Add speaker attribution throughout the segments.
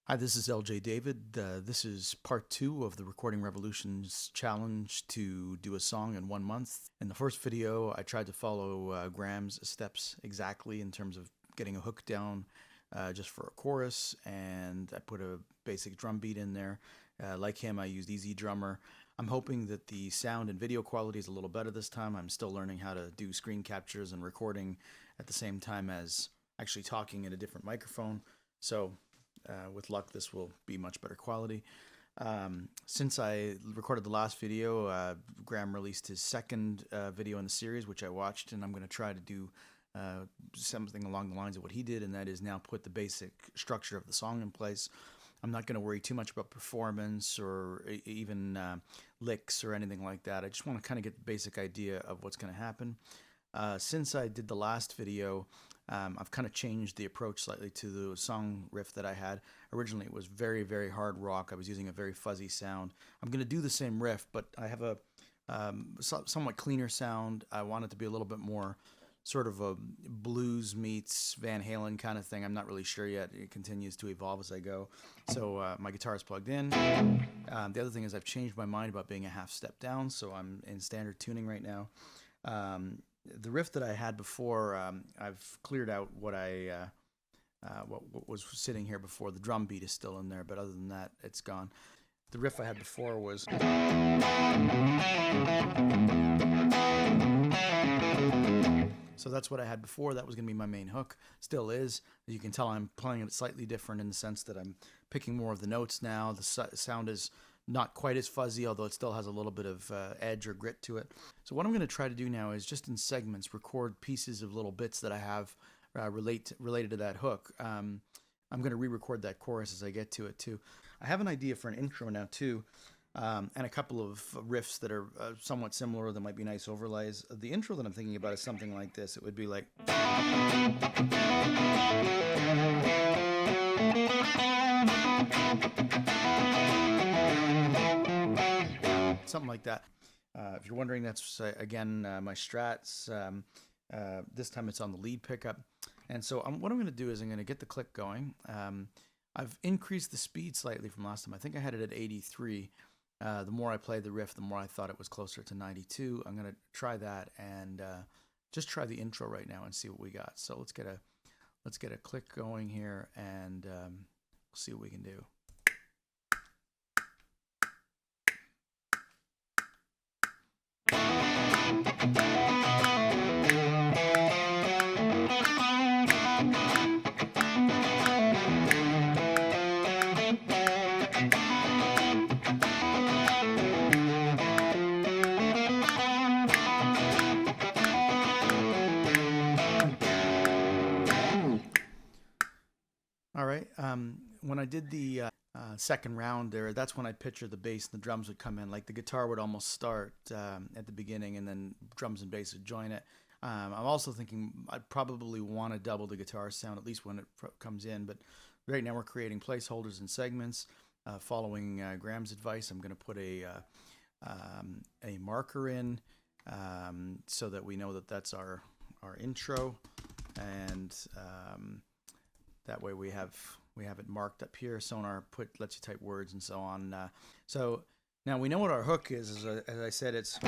Speaker 1: Hi, this is LJ David. This is part two of the Recording Revolution's challenge to do a song in 1 month. In the first video, I tried to follow Graham's steps exactly in terms of getting a hook down just for a chorus, and I put a basic drum beat in there. Like him, I used Easy Drummer. I'm hoping that the sound and video quality is a little better this time. I'm still learning how to do screen captures and recording at the same time as actually talking in a different microphone. So with luck, this will be much better quality. Since I recorded the last video, Graham released his second video in the series, which I watched, and I'm going to try to do something along the lines of what he did, and that is now put the basic structure of the song in place. I'm not going to worry too much about performance or even licks or anything like that. I just want to kind of get the basic idea of what's going to happen. Since I did the last video, I've kind of changed the approach slightly to the song riff that I had. Originally, it was very, very hard rock. I was using a very fuzzy sound. I'm going to do the same riff, but I have a somewhat cleaner sound. I want it to be a little bit more sort of a blues meets Van Halen kind of thing. I'm not really sure yet. It continues to evolve as I go. So my guitar is plugged in. The other thing is I've changed my mind about being a half step down, so I'm in standard tuning right now. The riff that I had before, I've cleared out what what was sitting here before. The drum beat is still in there, but other than that, it's gone. The riff I had before was... So that's what I had before. That was going to be my main hook. Still is. As you can tell, I'm playing it slightly different in the sense that I'm picking more of the notes now. The sound is not quite as fuzzy, although it still has a little bit of edge or grit to it. So what I'm going to try to do now is just in segments record pieces of little bits that I have related to that hook. I'm going to re-record that chorus as I get to it too. I have an idea for an intro now too, and a couple of riffs that are somewhat similar that might be nice overlays. The intro that I'm thinking about is something like this. It would be like... something like that. If you're wondering, that's again my Strats. This time it's on the lead pickup. And so what I'm going to do is I'm going to get the click going. I've increased the speed slightly from last time. I think I had it at 83. The more I played the riff, the more I thought it was closer to 92. I'm going to try that and just try the intro right now and see what we got. So let's get a click going here, and we'll see what we can do. All right. When I did the second round there, that's when I pictured the bass and the drums would come in. Like the guitar would almost start at the beginning, and then drums and bass would join it. I'm also thinking I'd probably want to double the guitar sound, at least when it comes in. But right now we're creating placeholders and segments. Following Graham's advice, I'm going to put a marker in so that we know that that's our intro, and that way we have it marked up here. Sonar lets you type words and so on. So now we know what our hook is. As I said, it's...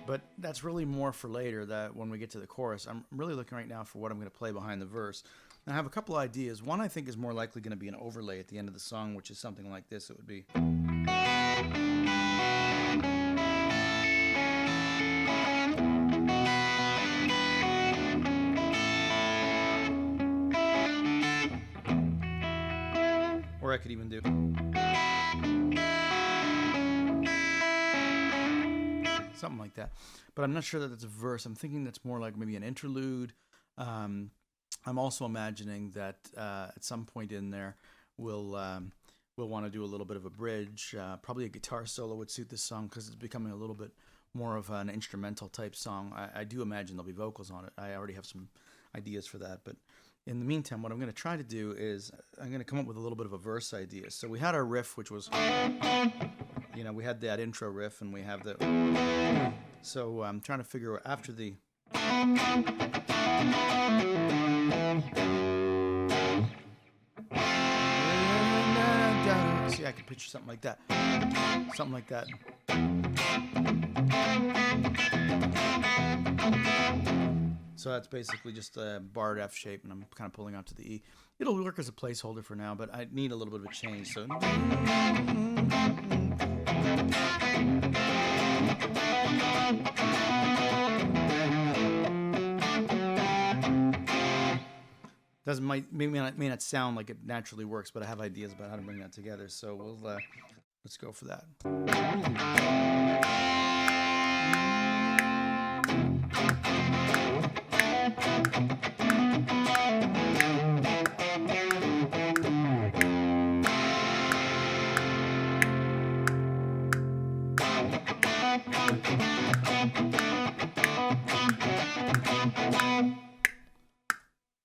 Speaker 1: But that's really more for later, that when we get to the chorus. I'm really looking right now for what I'm going to play behind the verse. And I have a couple ideas. One I think is more likely going to be an overlay at the end of the song, which is something like this. It would be... Or I could even do... something like that. But I'm not sure that it's a verse. I'm thinking that's more like maybe an interlude. I'm also imagining that at some point in there we'll want to do a little bit of a bridge. Probably a guitar solo would suit this song because it's becoming a little bit more of an instrumental type song. I do imagine there'll be vocals on it. I already have some ideas for that. But in the meantime, what I'm going to try to do is I'm going to come up with a little bit of a verse idea. So we had our riff, which was... we had that intro riff, and we have the... So I'm trying to figure out after the... I could picture something like that. Something like that. So that's basically just a barred F shape, and I'm kind of pulling out to the E. It'll work as a placeholder for now, but I need a little bit of a change. So may not sound like it naturally works, but I have ideas about how to bring that together. So we'll let's go for that.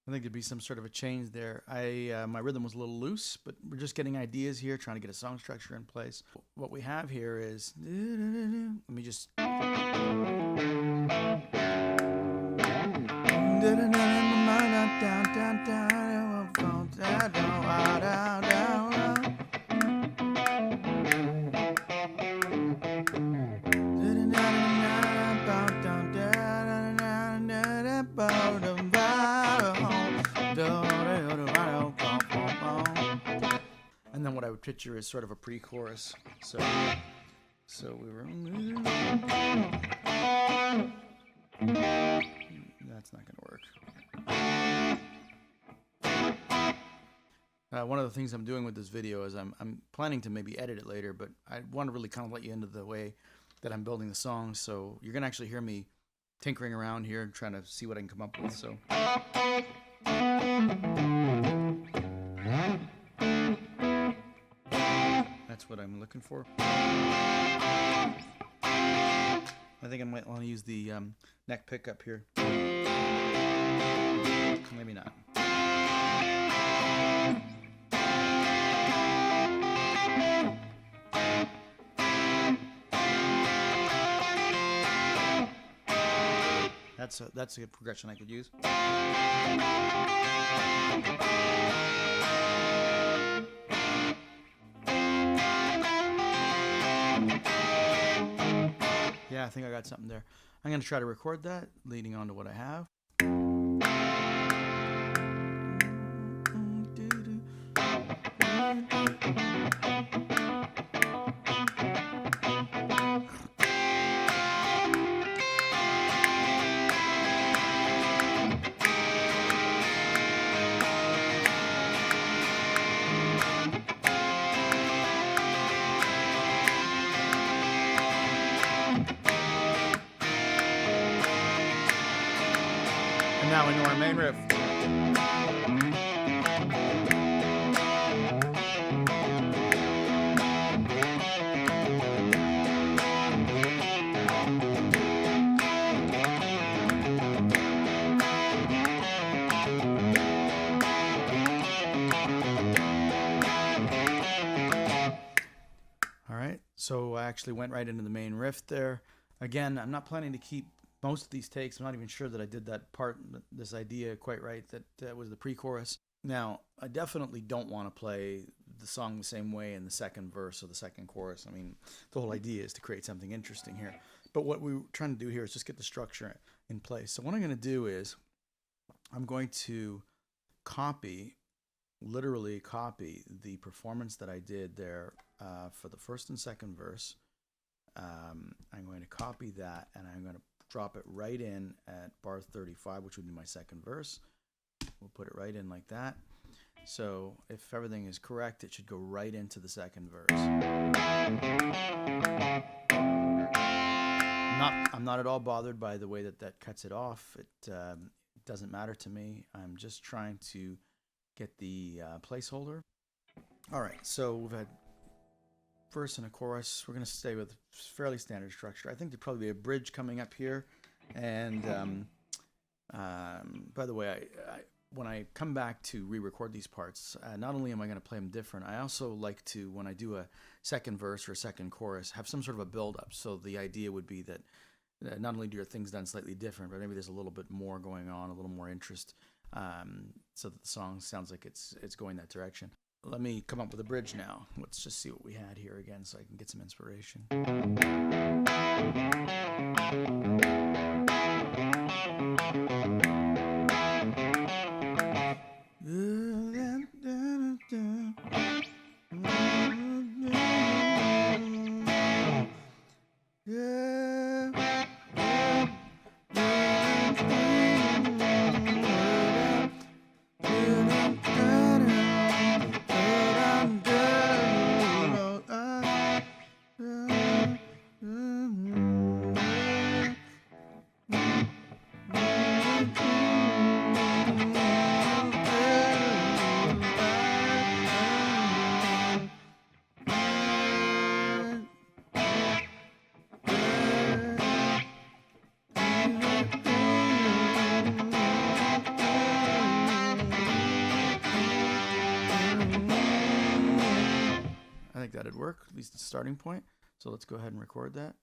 Speaker 1: I think there'd be some sort of a change there. My rhythm was a little loose, but we're just getting ideas here, trying to get a song structure in place. What we have here is, let me just. And then what I would picture is sort of a pre-chorus. So we were. That's not going to work. One of the things I'm doing with this video is I'm planning to maybe edit it later, but I want to really kind of let you into the way that I'm building the song. So you're going to actually hear me tinkering around here and trying to see what I can come up with. So. That's what I'm looking for. I think I might want to use the neck pickup here. Maybe not. That's a progression I could use. Yeah, I think I got something there. I'm going to try to record that, leading on to what I have. And now into our main riff. All right, so I actually went right into the main riff there. Again, I'm not planning to keep most of these takes. I'm not even sure that I did that part, this idea quite right, that was the pre-chorus. Now, I definitely don't want to play the song the same way in the second verse or the second chorus. I mean, the whole idea is to create something interesting here. But what we're trying to do here is just get the structure in place. So what I'm going to do is I'm going to literally copy the performance that I did there for the first and second verse. I'm going to copy that, and I'm going to drop it right in at bar 35, which would be my second verse. We'll put it right in like that. So if everything is correct, it should go right into the second verse. I'm not at all bothered by the way that cuts it off. It doesn't matter to me. I'm just trying to get the placeholder. All right, so we've had verse and a chorus. We're going to stay with fairly standard structure. I think there'd probably be a bridge coming up here. And by the way, when I come back to re-record these parts, not only am I going to play them different, I also like to, when I do a second verse or a second chorus, have some sort of a build-up. So the idea would be that not only do your things done slightly different, but maybe there's a little bit more going on, a little more interest, so that the song sounds like it's going that direction. let me come up with a bridge now. Let's just see what we had here again so I can get some inspiration. I think that'd work, at least the starting point. So let's go ahead and record that.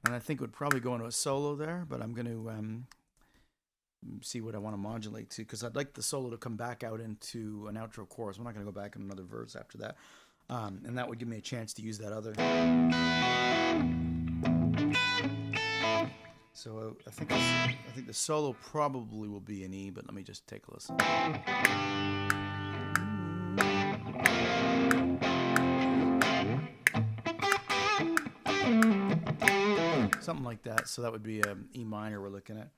Speaker 1: I think it would probably go into a solo there, but I'm going to see what I want to modulate to, because I'd like the solo to come back out into an outro chorus. We're not going to go back in another verse after that, and that would give me a chance to use that other. So I think the solo probably will be an E, but let me just take a listen. Something like that. So that would be E minor we're looking at.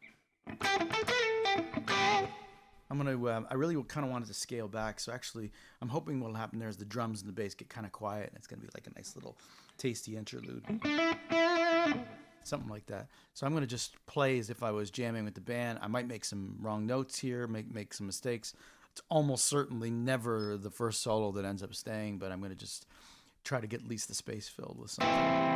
Speaker 1: I'm gonna. I really kind of wanted to scale back. So actually, I'm hoping what'll happen there is the drums and the bass get kind of quiet, and it's gonna be like a nice little tasty interlude. Something like that. So I'm gonna just play as if I was jamming with the band. I might make some wrong notes here, make some mistakes. It's almost certainly never the first solo that ends up staying, but I'm gonna just try to get at least the space filled with something.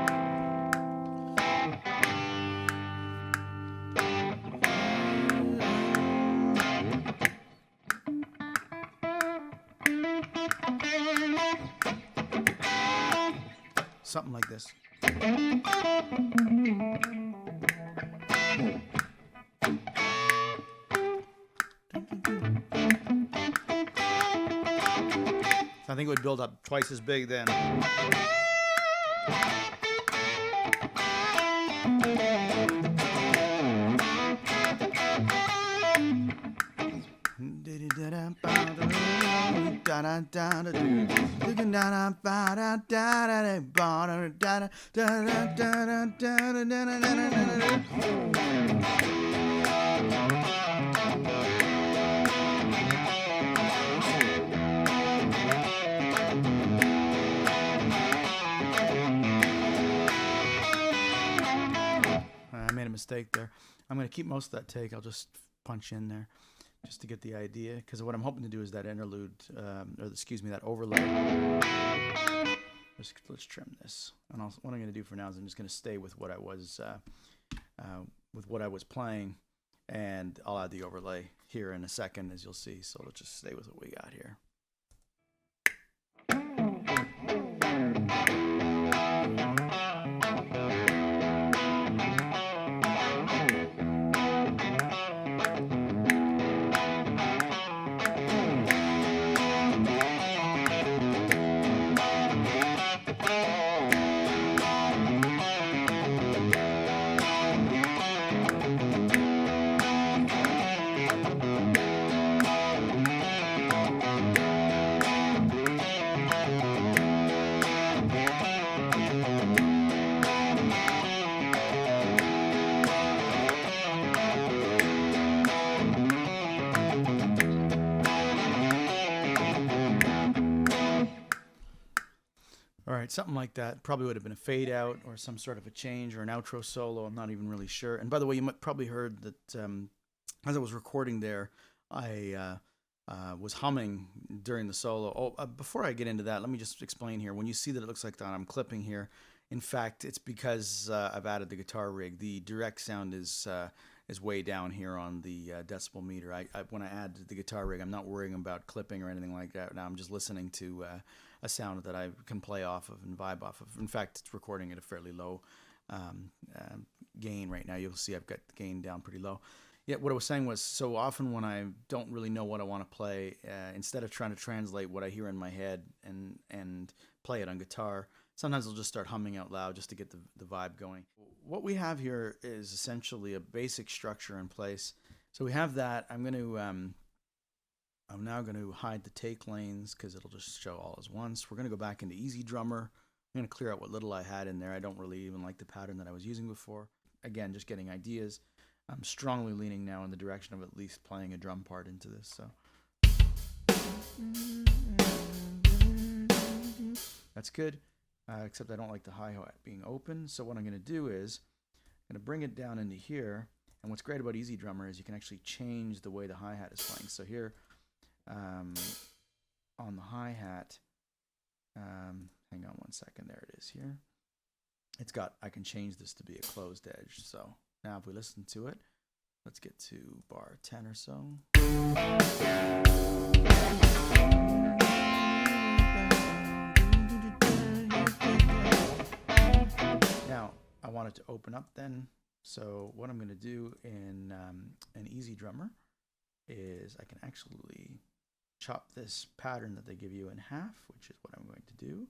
Speaker 1: Something like this. I think it would build up twice as big then. I made a mistake there. I'm going to keep most of that take. I'll just punch in there just to get the idea, because what I'm hoping to do is that interlude, or excuse me, that overlay. Let's trim this. And what I'm going to do for now is I'm just going to stay with what I was playing, and I'll add the overlay here in a second, as you'll see. So let's just stay with what we got here. All right, something like that. Probably would have been a fade out or some sort of a change or an outro solo. I'm not even really sure. And by the way, you might probably heard that as I was recording there, I was humming during the solo. Oh, before I get into that, let me just explain here. When you see that it looks like that I'm clipping here, in fact, it's because I've added the guitar rig. The direct sound is way down here on the decibel meter. When I add the guitar rig, I'm not worrying about clipping or anything like that. Now I'm just listening to a sound that I can play off of and vibe off of. In fact, it's recording at a fairly low gain right now. You'll see I've got the gain down pretty low. Yeah, what I was saying was, so often when I don't really know what I want to play, instead of trying to translate what I hear in my head and play it on guitar, sometimes I'll just start humming out loud just to get the vibe going. What we have here is essentially a basic structure in place. So we have that. I'm now going to hide the take lanes because it'll just show all as once. We're going to go back into Easy Drummer. I'm going to clear out what little I had in there. I don't really even like the pattern that I was using before. Again, just getting ideas. I'm strongly leaning now in the direction of at least playing a drum part into this. So that's good, except I don't like the hi-hat being open. So what I'm going to do is I'm going to bring it down into here. And what's great about Easy Drummer is you can actually change the way the hi-hat is playing. So here on the hi-hat, hang on one second, there it is here. It's got, I can change this to be a closed edge. So now if we listen to it, let's get to bar 10 or so. Now I want it to open up then. So what I'm going to do in an Easy Drummer is I can actually chop this pattern that they give you in half, which is what I'm going to do.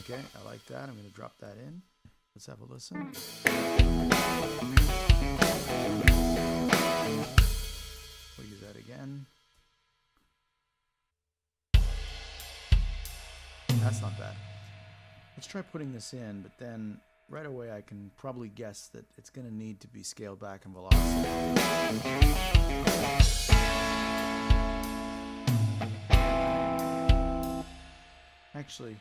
Speaker 1: Okay, I like that. I'm going to drop that in. Let's have a listen. We'll use that again. That's not bad. Let's try putting this in, but then right away I can probably guess that it's going to need to be scaled back in velocity. Actually,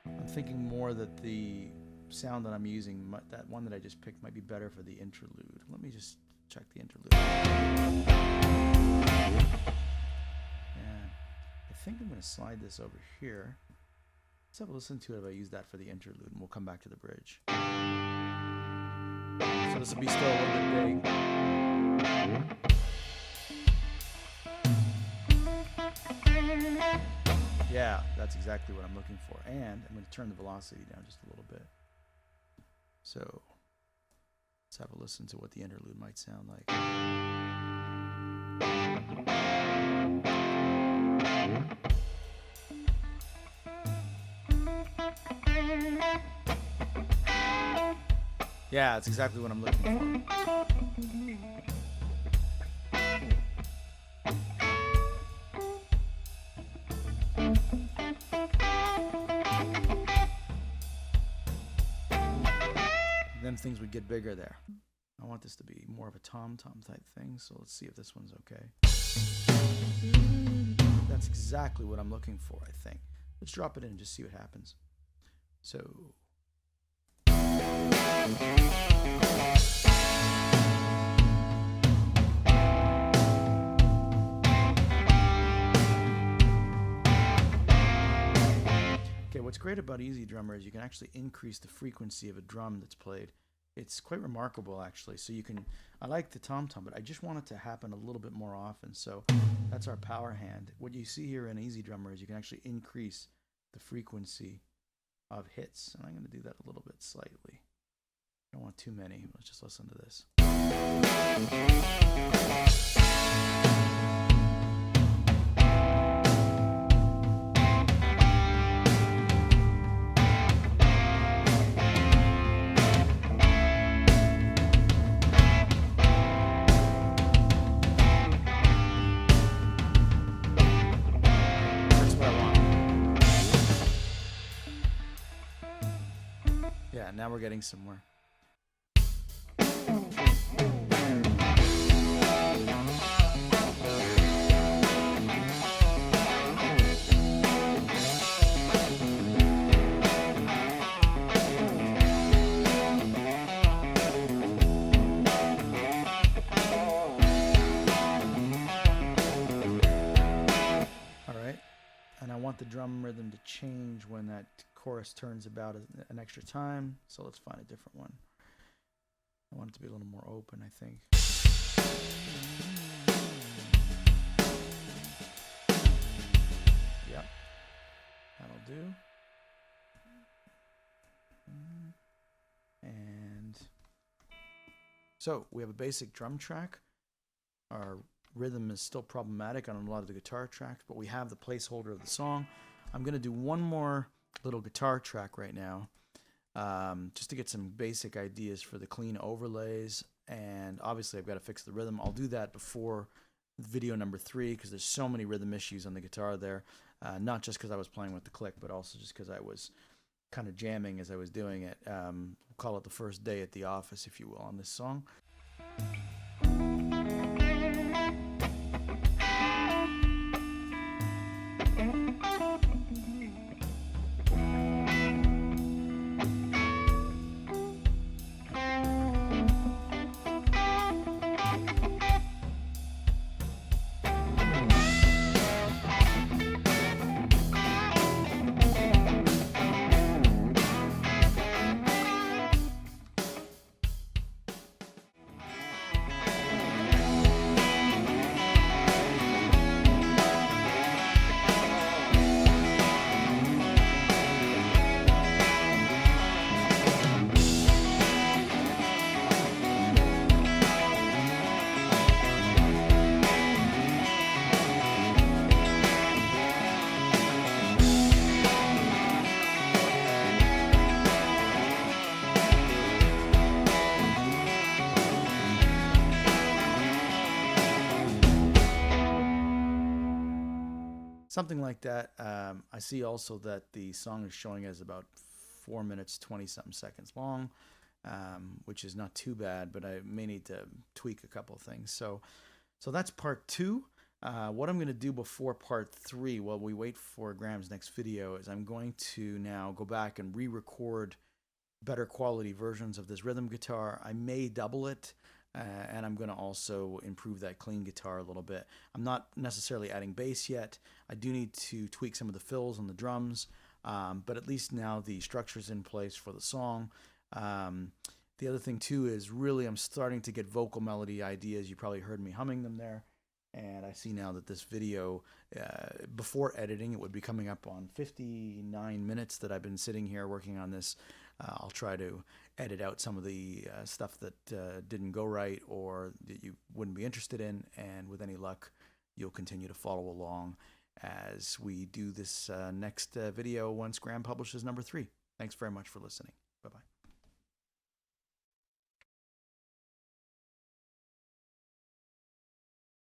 Speaker 1: I'm thinking more that the sound that I'm using, that one that I just picked, might be better for the interlude. Let me just check the interlude. Yeah, I think I'm going to slide this over here. Let's have a listen to it if I use that for the interlude, and we'll come back to the bridge. So this will be still a little bit big. Yeah, that's exactly what I'm looking for. And I'm going to turn the velocity down just a little bit. So let's have a listen to what the interlude might sound like. Yeah, that's exactly what I'm looking for. Then things would get bigger there. I want this to be more of a tom-tom type thing, so let's see if this one's okay. That's exactly what I'm looking for, I think. Let's drop it in and just see what happens. So... Okay, what's great about Easy Drummer is you can actually increase the frequency of a drum that's played. It's quite remarkable, actually. So you can, I like the tom-tom, but I just want it to happen a little bit more often. So that's our power hand. What you see here in Easy Drummer is you can actually increase the frequency of hits. And I'm going to do that a little bit slightly. I don't want too many. Let's just listen to this. now we're getting somewhere. And I want the drum rhythm to change when that chorus turns about an extra time. So let's find a different one. I want it to be a little more open, I think. Yep, that'll do. And so we have a basic drum track. Our rhythm is still problematic on a lot of the guitar tracks, but we have the placeholder of the song. I'm going to do one more little guitar track right now, just to get some basic ideas for the clean overlays, and obviously I've got to fix the rhythm. I'll do that before video number 3 because there's so many rhythm issues on the guitar there, not just because I was playing with the click, but also just because I was kind of jamming as I was doing it. We'll call it the first day at the office, if you will, on this song. Something like that. I see also that the song is showing as about 4 minutes 20-something seconds long, which is not too bad, but I may need to tweak a couple of things. So that's part 2. What I'm going to do before part 3, while we wait for Graham's next video, is I'm going to now go back and re-record better quality versions of this rhythm guitar. I may double it. And I'm going to also improve that clean guitar a little bit. I'm not necessarily adding bass yet. I do need to tweak some of the fills on the drums, but at least now the structure's in place for the song. The other thing too is really I'm starting to get vocal melody ideas. You probably heard me humming them there. And I see now that this video, before editing, it would be coming up on 59 minutes that I've been sitting here working on this. I'll try to edit out some of the stuff that didn't go right or that you wouldn't be interested in, and with any luck, you'll continue to follow along as we do this next video once Graham publishes number 3. Thanks very much for listening.